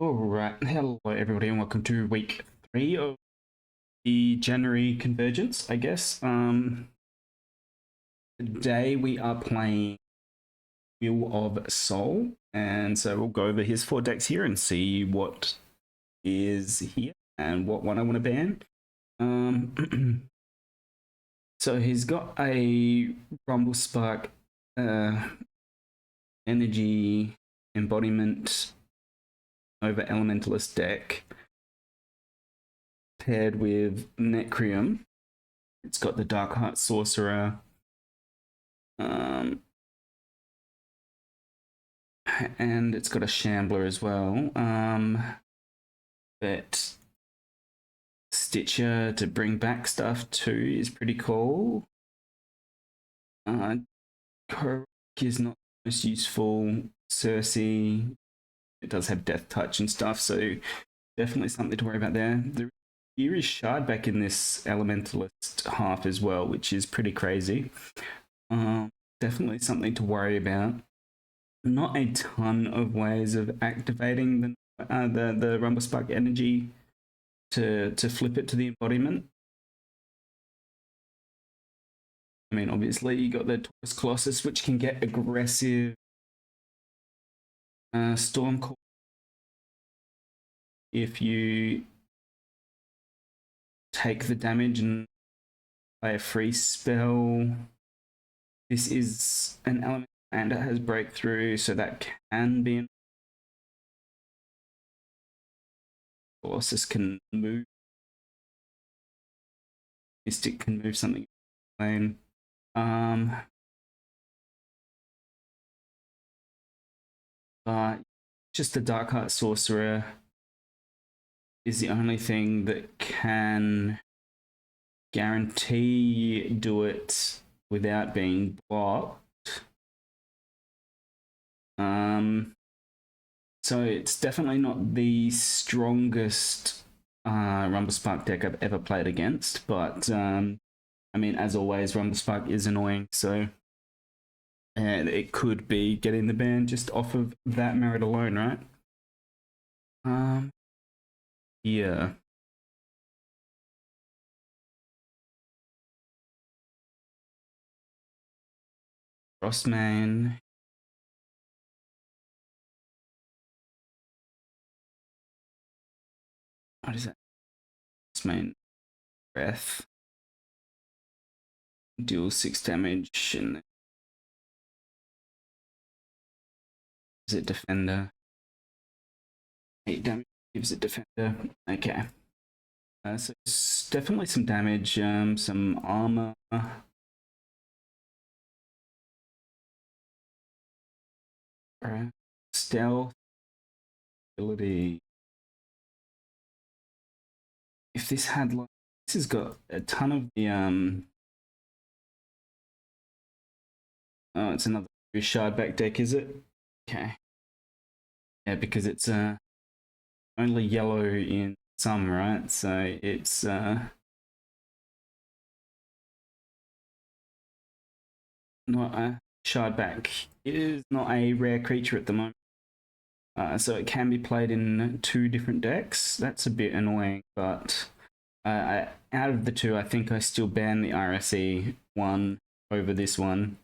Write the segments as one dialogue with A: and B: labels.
A: Alright, hello everybody and welcome to week 3 of the January Convergence, I guess. Today we are playing Willofsol, and so we'll go over his 4 decks here and see what is here and what one I want to ban. So he's got a Rumble Spark energy embodiment over Elementalist deck paired with Necrium. It's got the Dark Heart Sorcerer, and it's got a Shambler as well. But Stitcher to bring back stuff too is pretty cool. Korok is not the most useful. Cersei, it does have Death Touch and stuff, so definitely something to worry about there. Here is Shard back in this Elementalist half as well, which is pretty crazy. Definitely something to worry about. Not a ton of ways of activating the Rumble Spark energy to flip it to the embodiment. I mean, obviously you got the Taurus Colossus, which can get aggressive. Storm if you take the damage and play a free spell. This is an element and it has breakthrough, so that can be an Colossus can move. Mystic can move something lane. But just the Dark Heart Sorcerer is the only thing that can guarantee do it without being blocked. So it's definitely not the strongest Rumble Spark deck I've ever played against, but I mean, as always, Rumble Spark is annoying, so and it could be getting the ban just off of that merit alone, right? Yeah. Frostmane. What is that? Frostmane Breath. Deal 6 damage and is it Defender? 8 damage gives it Defender. Okay. So it's definitely some damage, some armor. Stealth ability. If this had like, this has got a ton of the oh, it's another Shardback deck, is it? Okay. Yeah, because it's only yellow in some, right? So it's not a Shardback. It is not a rare creature at the moment. So it can be played in 2 different decks. That's a bit annoying, but out of the 2, I think I still ban the RSE one over this one.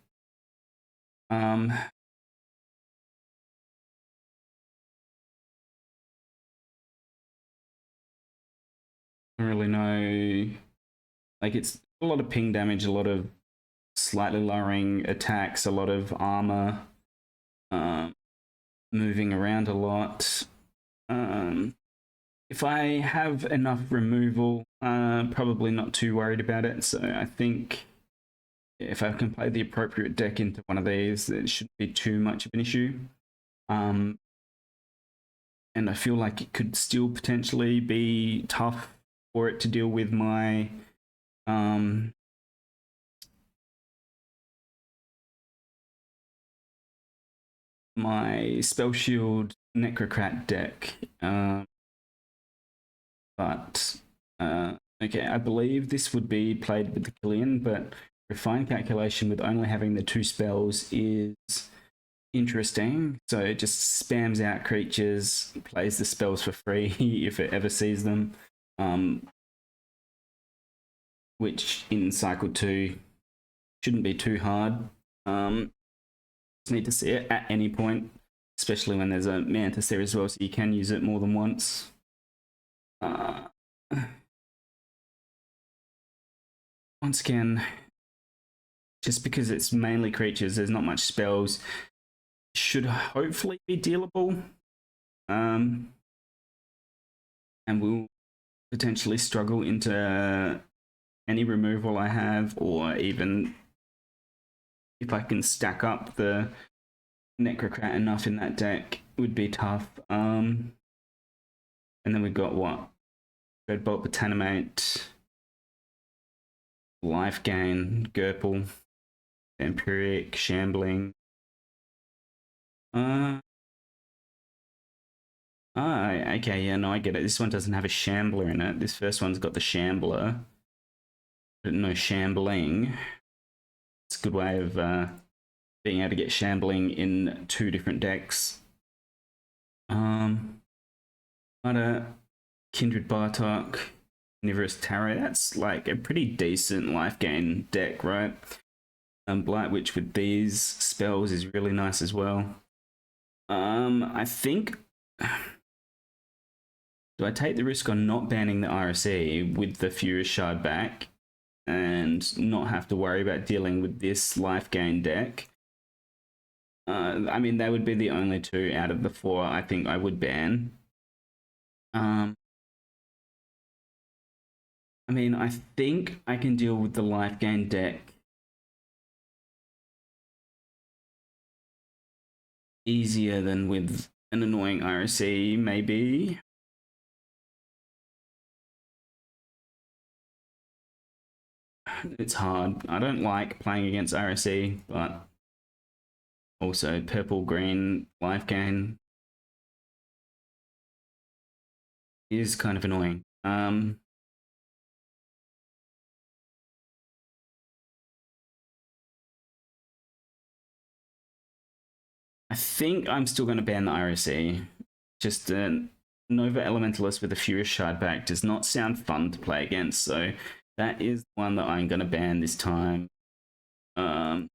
A: I don't really know. Like, it's a lot of ping damage, a lot of slightly lowering attacks, a lot of armor, moving around a lot. If I have enough removal, probably not too worried about it. So I think if I can play the appropriate deck into one of these, it shouldn't be too much of an issue. And I feel like it could still potentially be tough for it to deal with my my Spell Shield Necrocrat deck. But okay, I believe this would be played with the Killian, but refined calculation with only having the 2 spells is interesting. So it just spams out creatures, plays the spells for free if it ever sees them. Which in cycle 2 shouldn't be too hard. Just need to see it at any point, especially when there's a Mantis there as well, so you can use it more than once. Once again, just because it's mainly creatures, there's not much spells, should hopefully be dealable. And we'll potentially struggle into any removal I have, or even if I can stack up the Necrocrat enough in that deck, would be tough. And then we've got what? Dreadbolt, Botanimate, Life Gain, Gurple, Vampiric, Shambling. Okay, yeah, no, I get it. This one doesn't have a Shambler in it. This first one's got the Shambler, but no Shambling. It's a good way of being able to get Shambling in 2 different decks. But Kindred Bartok, Carnivorous Tarot, that's like a pretty decent life gain deck, right? Blight Witch with these spells is really nice as well. I think... Do I take the risk on not banning the RSE with the Furious Shard back and not have to worry about dealing with this life gain deck? I mean, they would be the only 2 out of the 4 I think I would ban. I mean, I think I can deal with the life gain deck easier than with an annoying RSE, maybe. It's hard. I don't like playing against RSE, but also purple, green, life gain is kind of annoying. I think I'm still going to ban the RSE. Just Nova Elementalist with a Furious Shard back does not sound fun to play against, so that is one that I'm going to ban this time. Like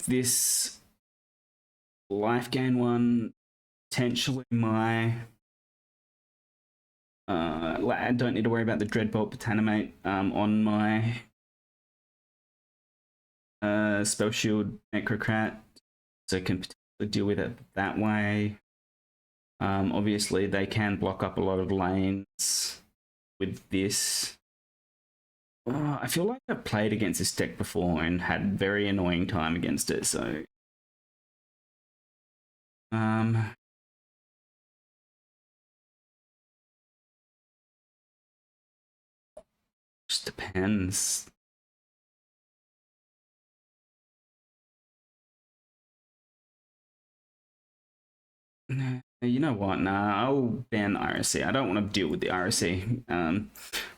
A: this life gain one, potentially my... I don't need to worry about the Dreadbolt Botanimate on my Spell Shield Necrocrat, so I can potentially deal with it that way. Obviously, they can block up a lot of lanes with this. I feel like I've played against this deck before and had very annoying time against it, so... just depends. You know what? Nah, I'll ban RSC. I don't want to deal with the RSC.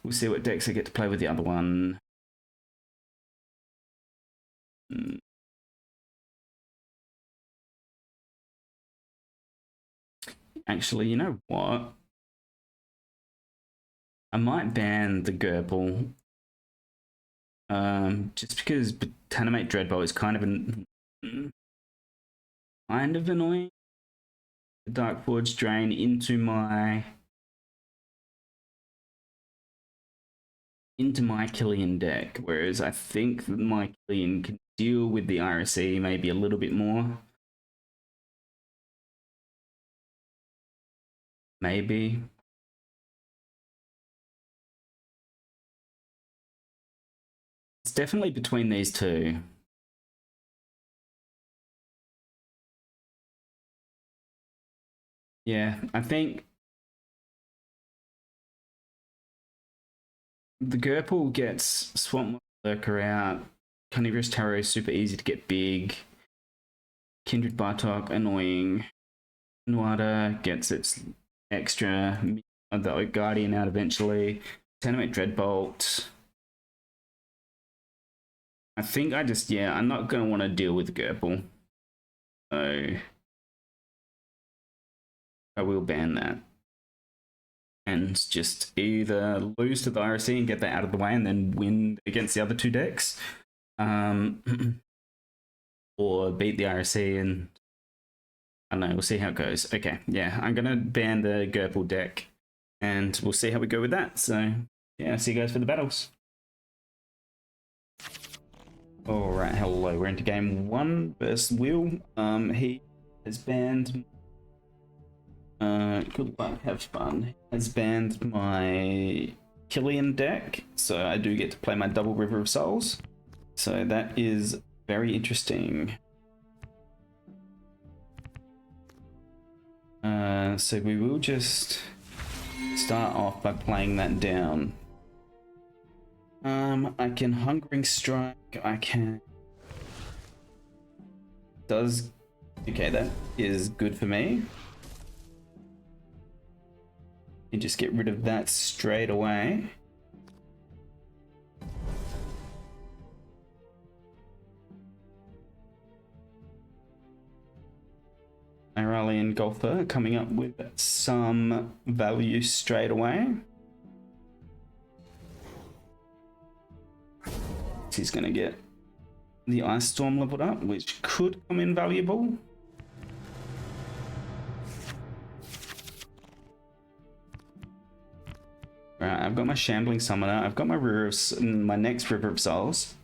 A: We'll see what decks I get to play with the other one. Actually, you know what? I might ban the Gurple. Just because Botanimate Dreadbolt is kind of annoying. The Dark Forge Drain into my Killian deck, whereas I think that my Killian can deal with the RSE maybe a little bit more. Maybe. It's definitely between these 2. Yeah, I think the Gurple gets Swamp Lurker out. Carnivorous Tarot is super easy to get big. Kindred Bartok, annoying. Nuada gets its extra, the Guardian out eventually. Tenement Dreadbolt. I think I'm not going to want to deal with Gurple. So I will ban that. And just either lose to the IRC and get that out of the way and then win against the other two decks. Or beat the IRC and I don't know, we'll see how it goes. Okay, yeah, I'm gonna ban the Gerbil deck and we'll see how we go with that. So yeah, see you guys for the battles. Alright, hello, we're into game 1 versus Will. He has banned good luck, have fun. He has banned my Killian deck, so I do get to play my double River of Souls. So that is very interesting. So we will just start off by playing that down. I can Hungering Strike, I can... Okay, that is good for me. You just get rid of that straight away. Iralian Golfer coming up with some value straight away. He's going to get the Ice Storm leveled up, which could come in valuable. Right, I've got my Shambling Summoner, I've got my my next River of Souls.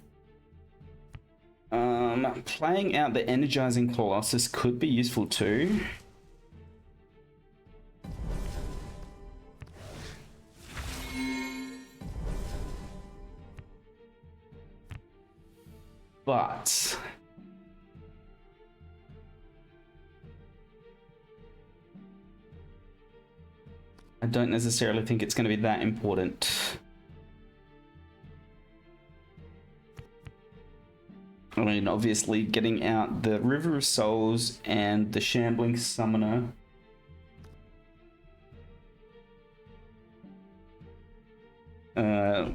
A: Playing out the Energizing Colossus could be useful too. But I don't necessarily think it's going to be that important. I mean, obviously getting out the River of Souls and the Shambling Summoner.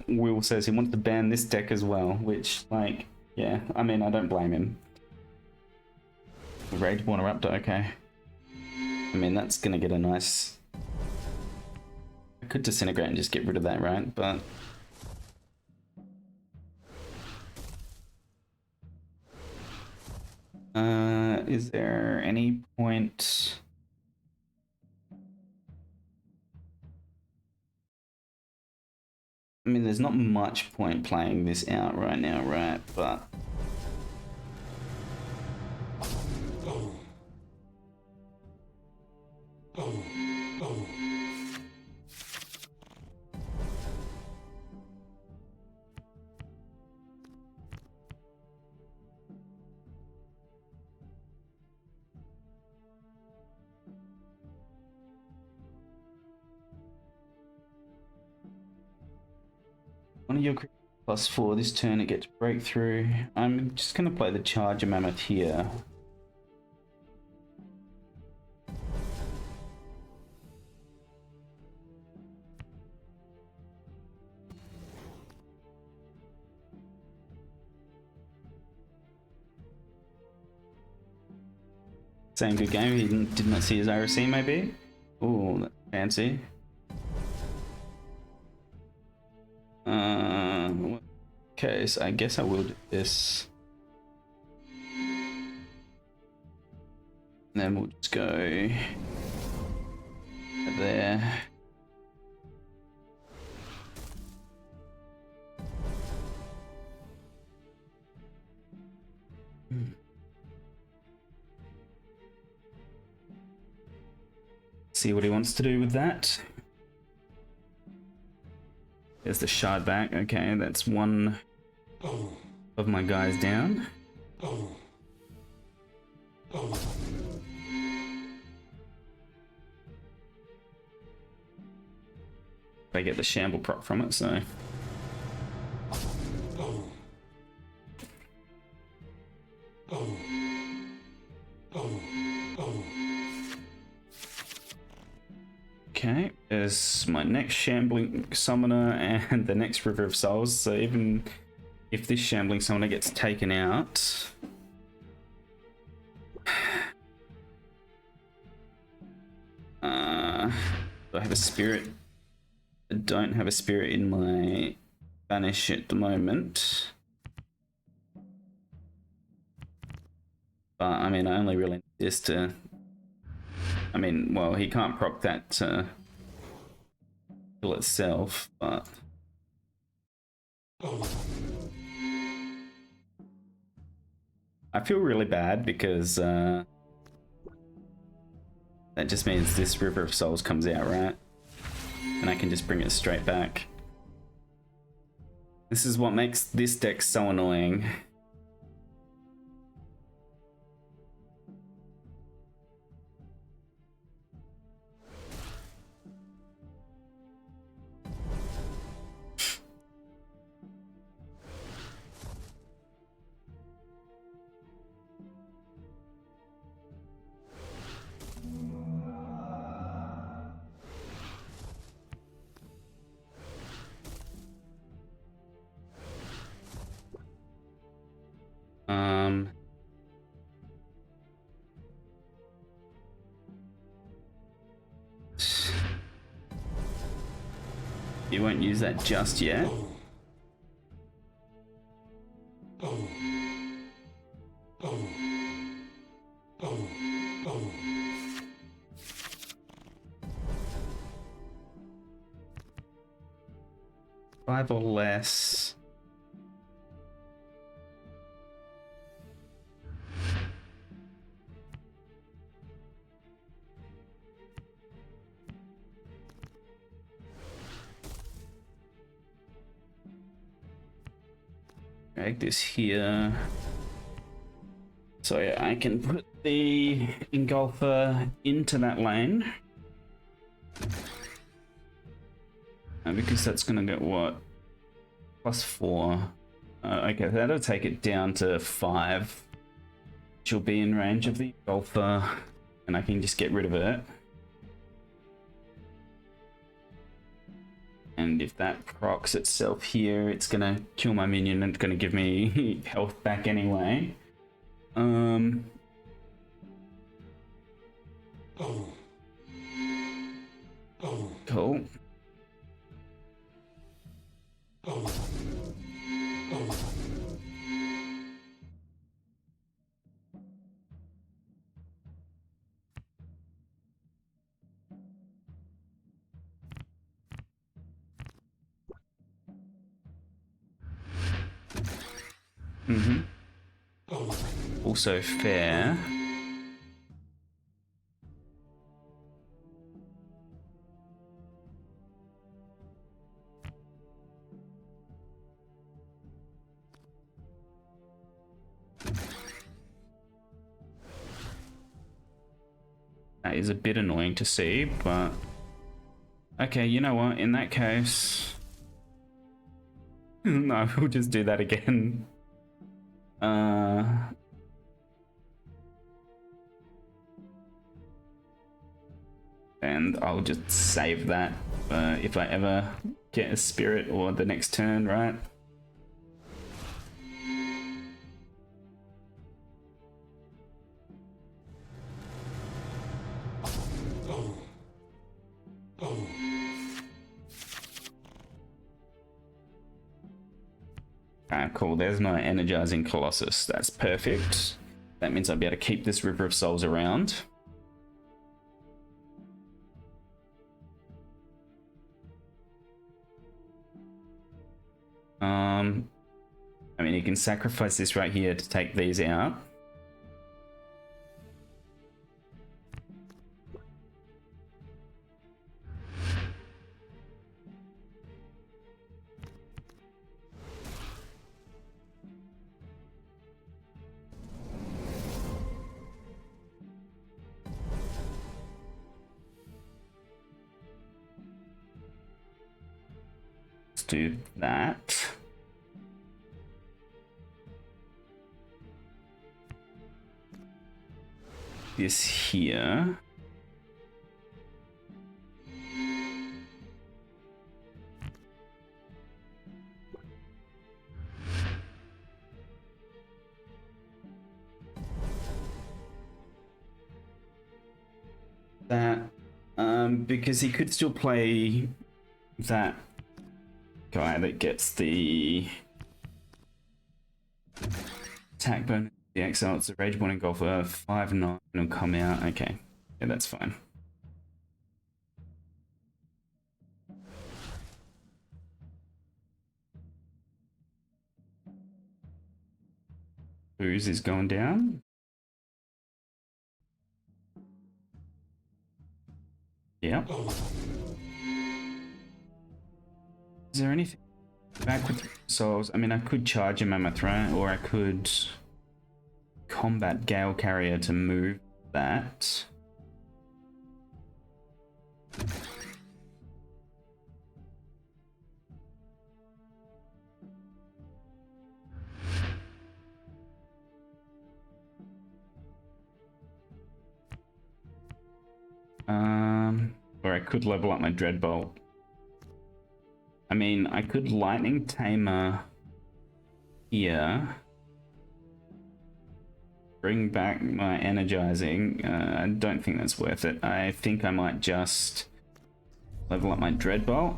A: Will says he wants to ban this deck as well, which, like, yeah, I mean, I don't blame him. Rage Born Raptor, okay. I mean, that's gonna get a nice... I could Disintegrate and just get rid of that, right? But... is there any point... I mean, there's not much point playing this out right now, right? But... one of your +4 this turn, it gets Breakthrough. I'm just going to play the Charger Mammoth here. Same good game, he did not see his IRC maybe? Ooh, that's fancy. Okay, so I guess I will do this. And then we'll just go there. See what he wants to do with that. There's the Shard back. Okay, that's one of my guys down. I get the Shamble proc from it, so... Okay, there's my next Shambling Summoner and the next River of Souls, so even if this Shambling Summoner gets taken out... Do I have a spirit? I don't have a spirit in my banish at the moment. But I mean, I only really need this to. I mean, well, he can't proc that kill itself, but. I feel really bad because that just means this River of Souls comes out, right? And I can just bring it straight back. This is what makes this deck so annoying. You won't use that just yet. Five or less. Drag this here. So yeah, I can put the engulfer into that lane. And because that's gonna get what? +4. Okay, that'll take it down to 5. Which will be in range of the engulfer. And I can just get rid of it. And if that procs itself here, it's gonna kill my minion and it's gonna give me health back anyway. Cool. Also fair. That is a bit annoying to see, but okay, you know what? In that case, no, we'll just do that again. And I'll just save that if I ever get a spirit or the next turn, right? Cool, there's my Energizing Colossus. That's perfect. That means I'll be able to keep this River of Souls around. I mean, you can sacrifice this right here to take these out. Let's do that. This here. That Because he could still play that guy that gets the attack bonus. The Exile, it's a Rageborn Engulfer, 5/9 will come out. Okay, yeah, that's fine. Booze is going down. Yeah. Is there anything back with souls? I mean, I could charge a Mammoth, right? Or I could combat Gale Carrier to move that. Or I could level up my Dreadbolt. I mean, I could Lightning Tamer here. Bring back my Energizing. I don't think that's worth it. I think I might just level up my Dreadbolt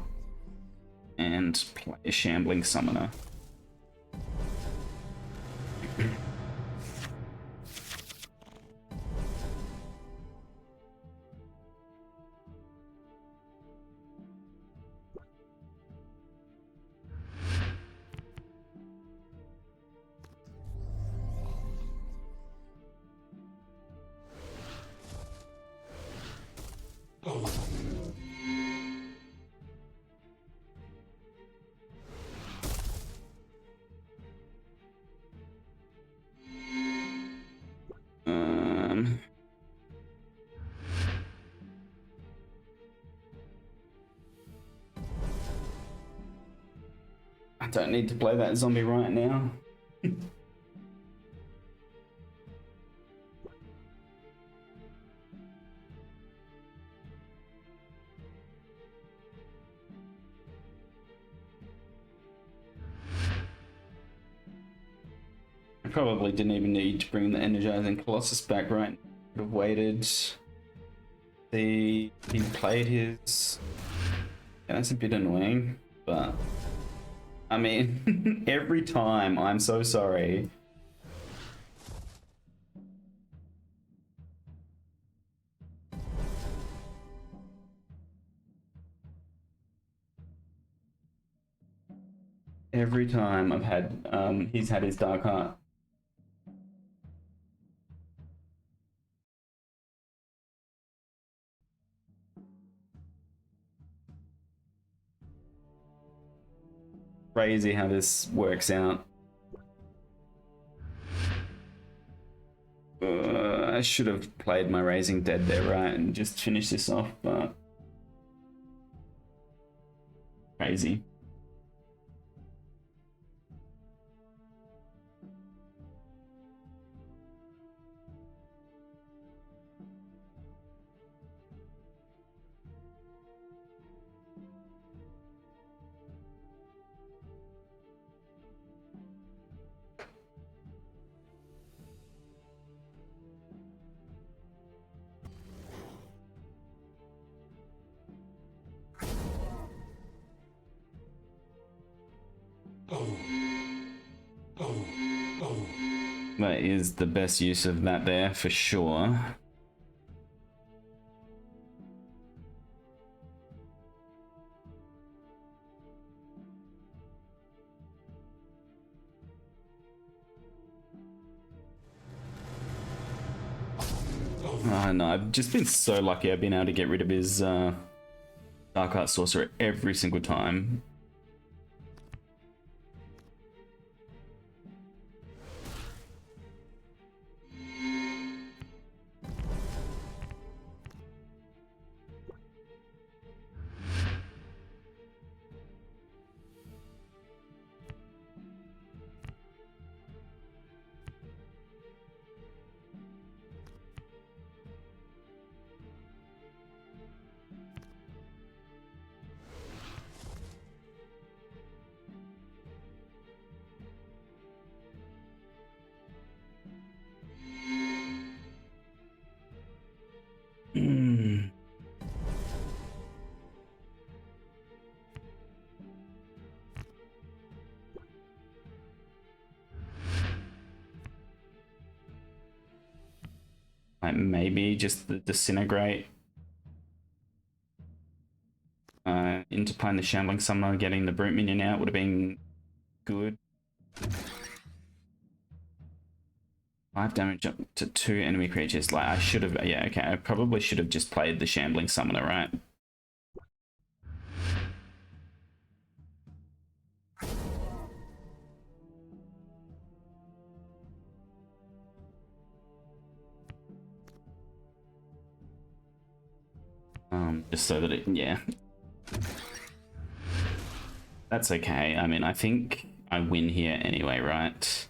A: and play a Shambling Summoner. I don't need to play that zombie right now. I probably didn't even need to bring the Energizing Colossus back, right? Could have waited. He played his... Yeah, that's a bit annoying, but... I mean, every time, I'm so sorry. Every time I've had, he's had his Dark Heart. Crazy how this works out. I should have played my Raising Dead there, right, and just finished this off, but... Crazy. That is the best use of that there, for sure. Oh no, I've just been so lucky I've been able to get rid of his Dark Art Sorcerer every single time. Like maybe just the disintegrate into playing the Shambling Summoner, getting the Brute Minion out would have been good. 5 damage up to 2 enemy creatures. Like I should have, yeah, okay. I probably should have just played the Shambling Summoner, right? Just so that it, yeah. That's okay. I mean, I think I win here anyway, right?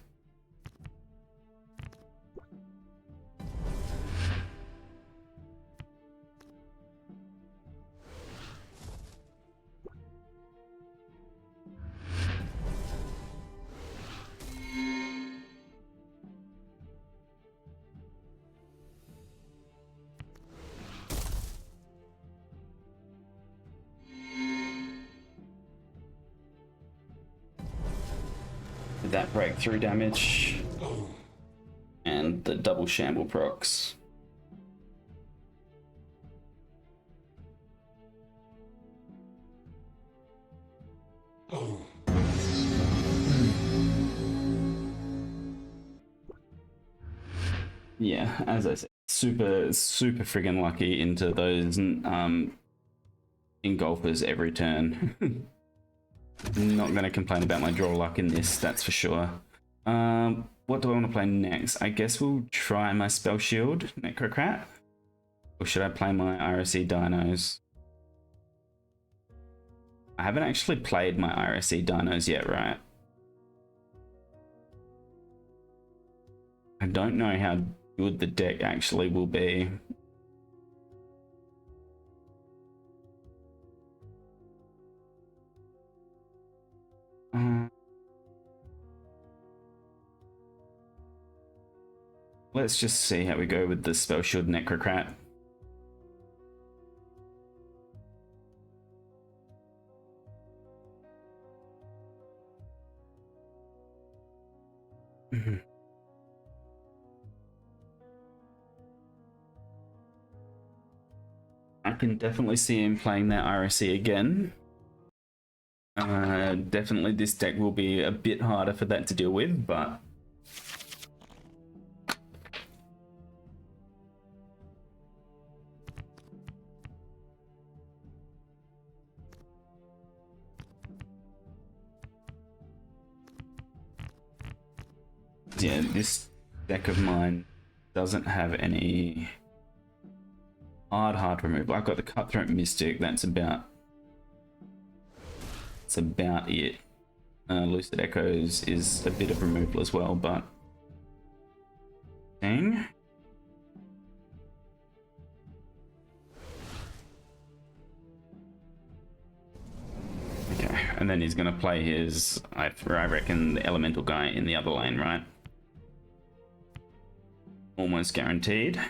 A: That breakthrough damage and the double shamble procs. Yeah, as I said, super friggin' lucky into those engulfers every turn. Not going to complain about my draw luck in this, that's for sure. What do I want to play next? I guess we'll try my Spell Shield, Necrocrat. Or should I play my IRC Dinos? I haven't actually played my IRC Dinos yet, right? I don't know how good the deck actually will be. Let's just see how we go with the Spell Shield Necrocrat. I can definitely see him playing that IRC again. Definitely this deck will be a bit harder for that to deal with, but yeah, this deck of mine doesn't have any hard removal. I've got the Cutthroat Mystic, that's about it. Lucid Echoes is a bit of removal as well, but dang. Okay, and then he's gonna play his, I reckon, the Elemental guy in the other lane, right? Almost guaranteed.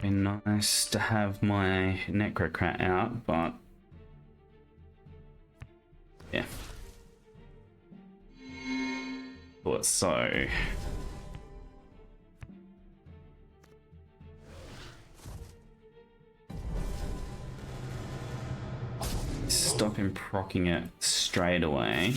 A: Be nice to have my Necrocrat out, but yeah. Thought so. Stop him proccing it straight away.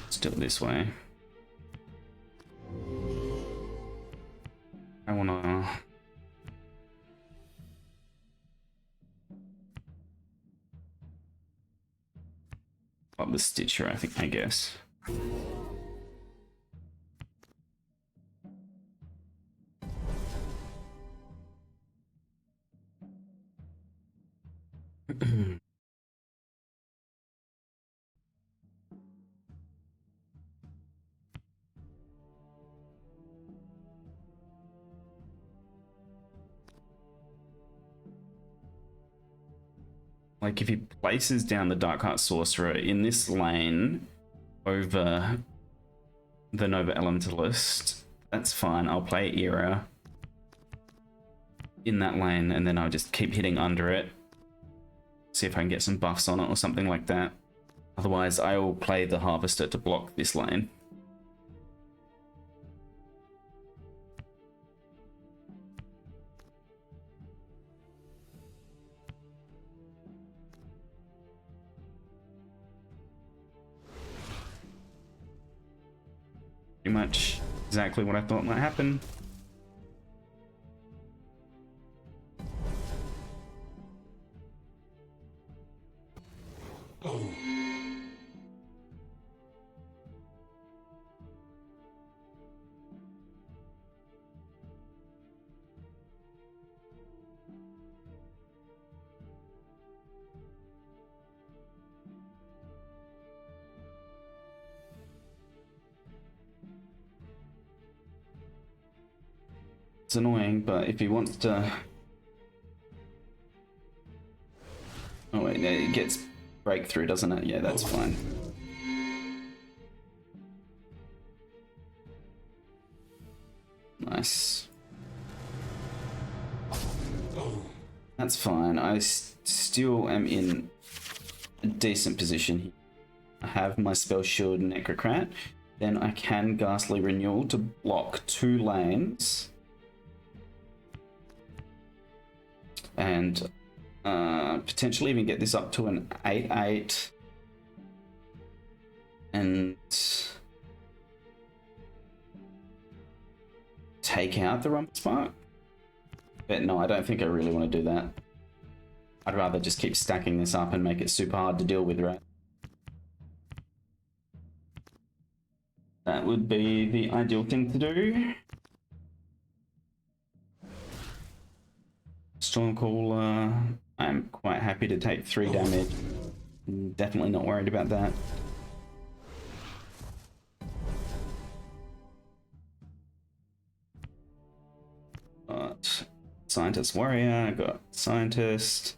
A: Still this way. I wanna pop the Stitcher, I guess. Like if he places down the Dark Heart Sorcerer in this lane over the Nova Elementalist, that's fine. I'll play Era in that lane and then I'll just keep hitting under it. See if I can get some buffs on it or something like that. Otherwise, I will play the Harvester to block this lane. Pretty much exactly what I thought might happen. It's annoying, but if he wants to... Oh wait, no, it gets breakthrough, doesn't it? Yeah, that's fine. Nice. That's fine. I still am in a decent position here. I have my Spell Shield Necrocrat. Then I can Ghastly Renewal to block 2 lanes. And potentially even get this up to an 8/8. And take out the Rumble Spark. But no, I don't think I really want to do that. I'd rather just keep stacking this up and make it super hard to deal with, right? That would be the ideal thing to do. Stormcaller, I'm quite happy to take 3 damage. Definitely not worried about that. Got Scientist Warrior, got Scientist.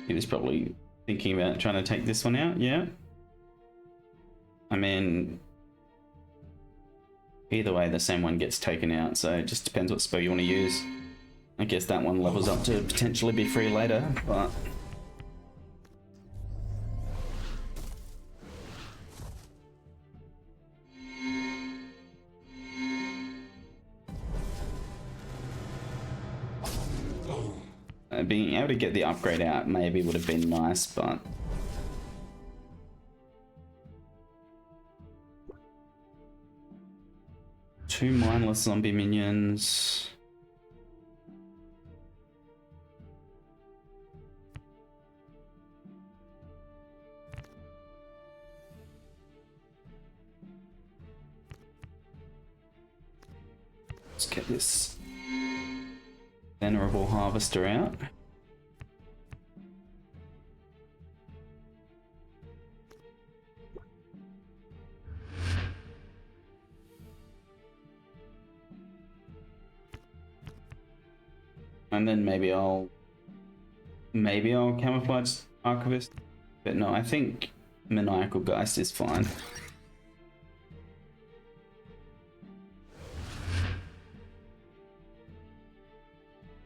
A: He was probably thinking about trying to take this one out, yeah. I mean, either way, the same one gets taken out, so it just depends what spell you want to use. I guess that one levels up to potentially be free later, but... being able to get the upgrade out maybe would have been nice, but... Two mindless zombie minions. Let's get this Venerable Harvester out. And then maybe I'll camouflage Archivist, but no, I think Maniacal Geist is fine.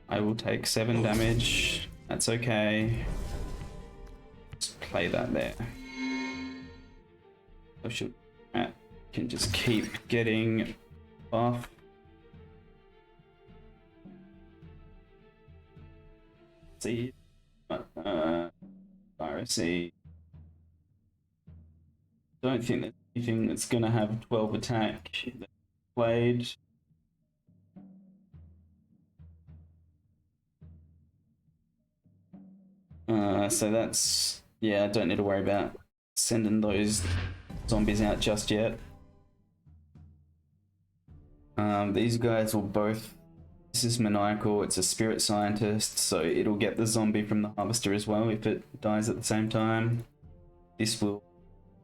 A: I will take 7 damage. That's okay. Just play that there. I should can just keep getting buff. See, Piracy. Don't think there's anything that's gonna have 12 attack that's played. So that's, yeah, I don't need to worry about sending those zombies out just yet. These guys will both, this is maniacal, it's a spirit scientist, so it'll get the zombie from the harvester as well if it dies at the same time. This will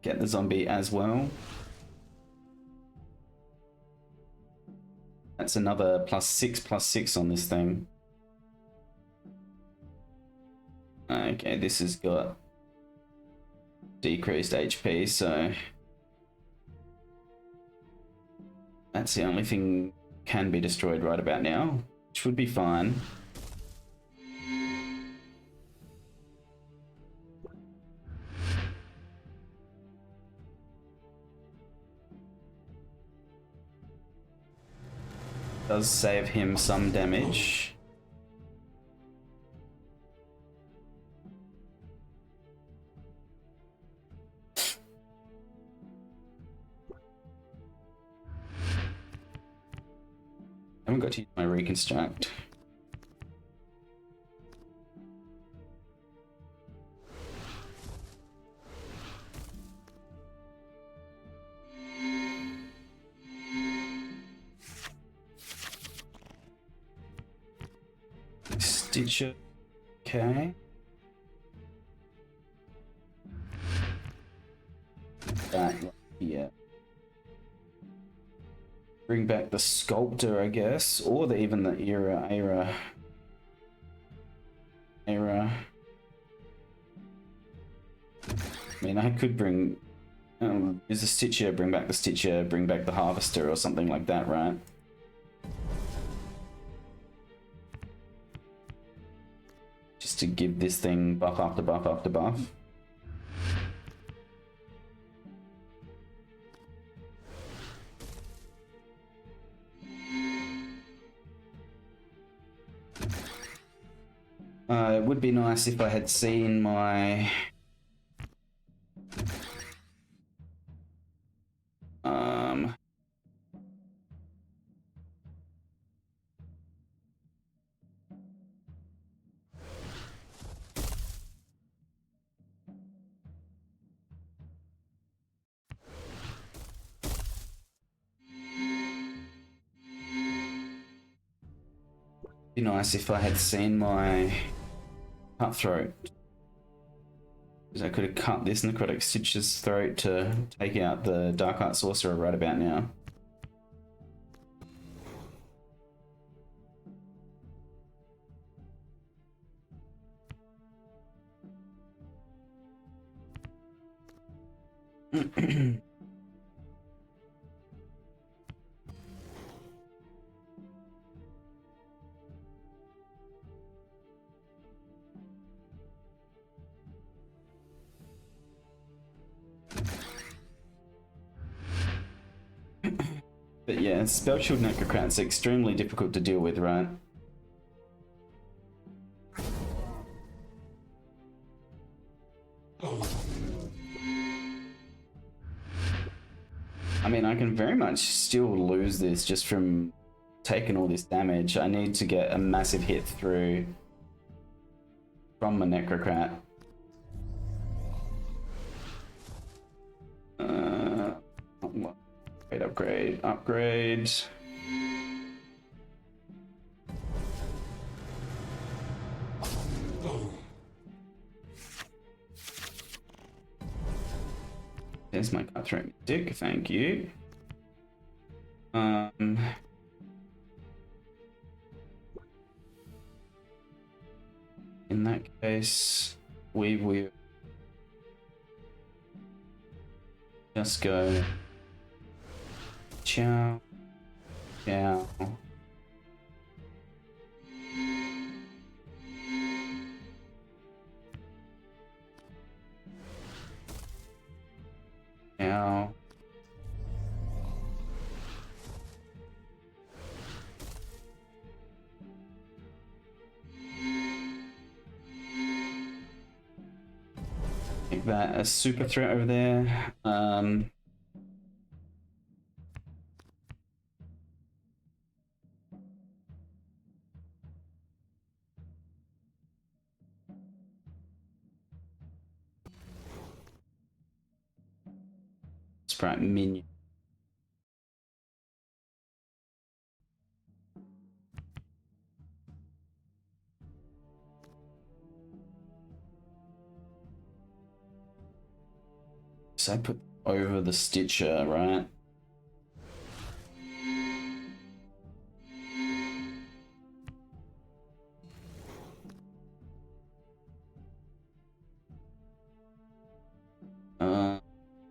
A: get the zombie as well. That's another +6/+6 on this thing. Okay, this has got decreased HP, so that's the only thing can be destroyed right about now, which would be fine. Does save him some damage. I haven't got to use my reconstruct. Stitcher, okay. That right here. Bring back the sculptor, I guess, or even the era. I mean, I could bring. Is the Stitcher? Bring back the Stitcher. Bring back the harvester, or something like that, right? Just to give this thing buff after buff after buff. It would be nice if I had seen my be nice if I had seen my cutthroat. Because I could have cut this necrotic Stitch's throat to take out the Dark Art Sorcerer right about now. But yeah, Spell Shield Necrocrat's extremely difficult to deal with, right? I mean, I can very much still lose this just from taking all this damage. I need to get a massive hit through from my Necrocrat. Upgrade. There's my cutthroat dick, thank you. In that case, we will just go ciao, ciao. Ciao. Make that a super threat over there. Sprite minion. So I put over the Stitcher, right?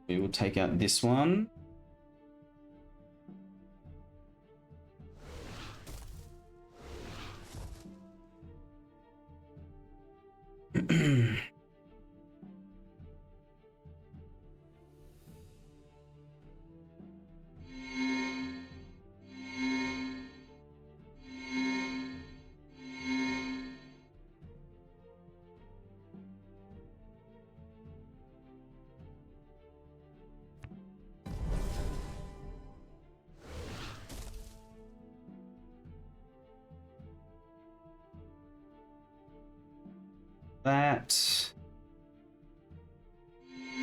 A: We will take out this one. That.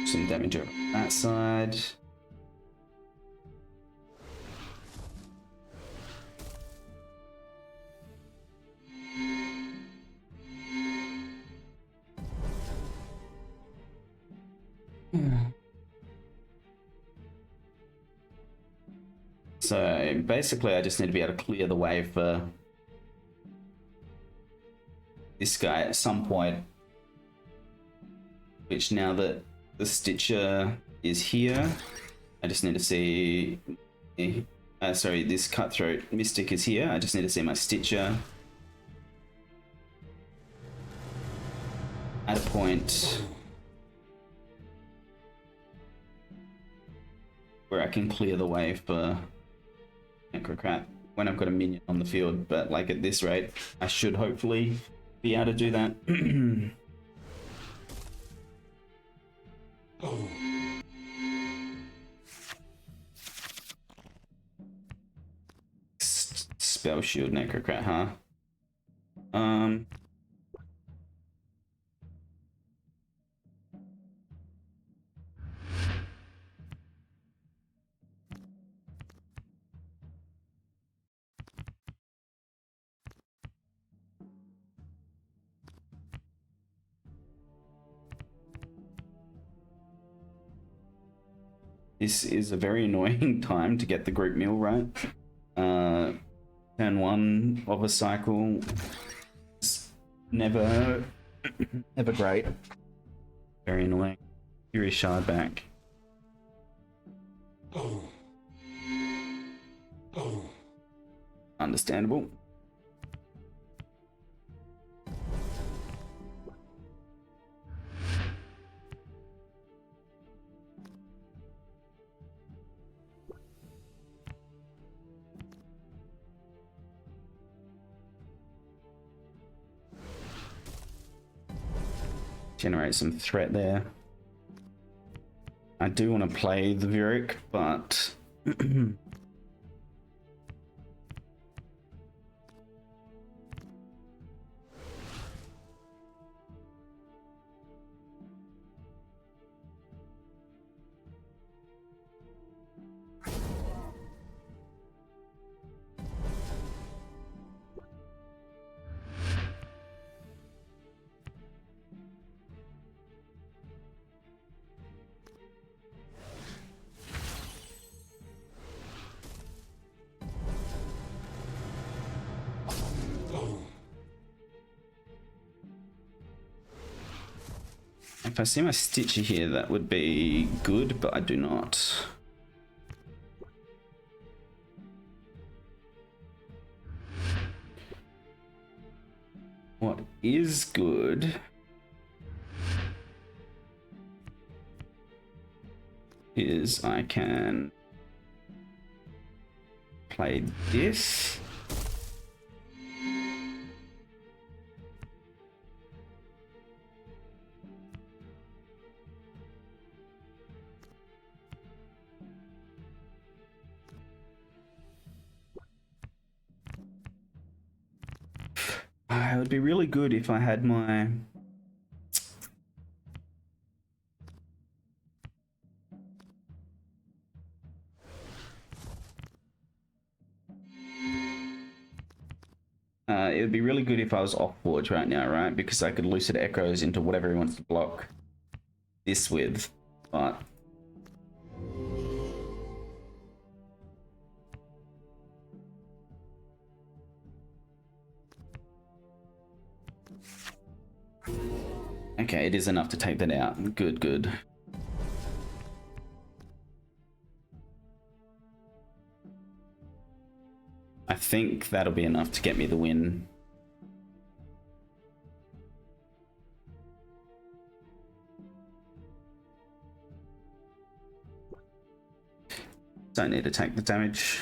A: Some damage over that side. So basically I just need to be able to clear the way for this guy at some point. Which now that the Stitcher is here, I just need to see... sorry, this Cutthroat Mystic is here. I just need to see my Stitcher at a point where I can clear the way for Necrocrat when I've got a minion on the field. But like at this rate, I should hopefully be able to do that. Spell Shield Necrocrat, huh? This is a very annoying time to get the group meal right. Turn one of a cycle is never great. Very annoying. Fury Shard back. Understandable. Generate some threat there. I do want to play the Vuric, but if I see my Stitcher here, that would be good, but I do not. What is good is I can play this. It would be really good if I had my... It would be really good if I was off Forge right now, right? Because I could Lucid Echoes into whatever he wants to block this with, but... Okay, it is enough to take that out. Good, good. I think that'll be enough to get me the win. Don't need to take the damage.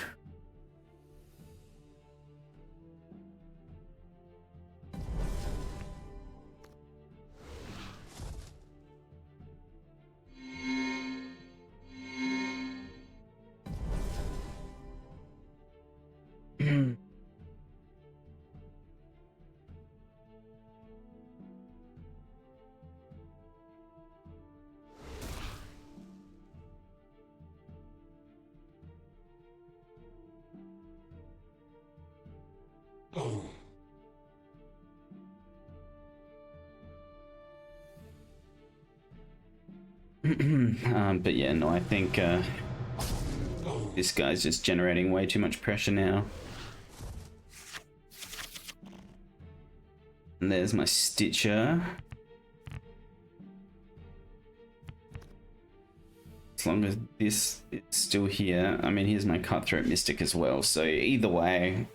A: But yeah, no, I think this guy's just generating way too much pressure now. And there's my Stitcher. As long as this is still here. I mean, here's my Cutthroat Mystic as well. So either way,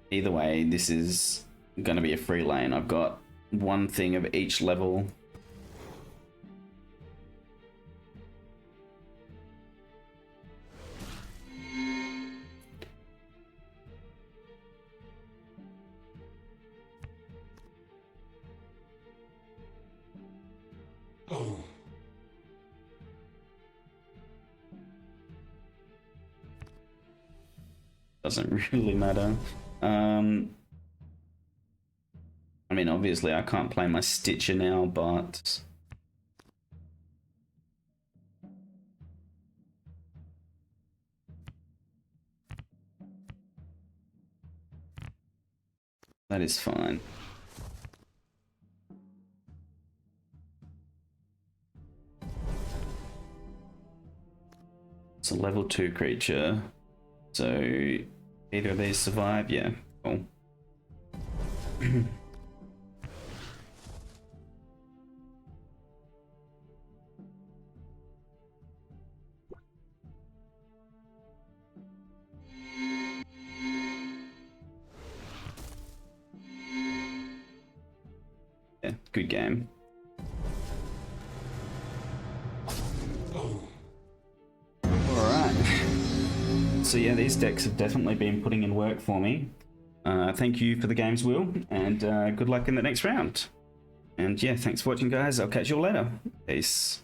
A: this is going to be a free lane. I've got one thing of each level. Doesn't really matter. I mean, obviously I can't play my Stitcher now, but that is fine. It's a level 2 creature, so either of these survive. Yeah, cool. Yeah, good game. Alright. So yeah, these decks have definitely been putting in work for me. Thank you for the games, Will, and good luck in the next round. And yeah, thanks for watching, guys. I'll catch you all later. Peace.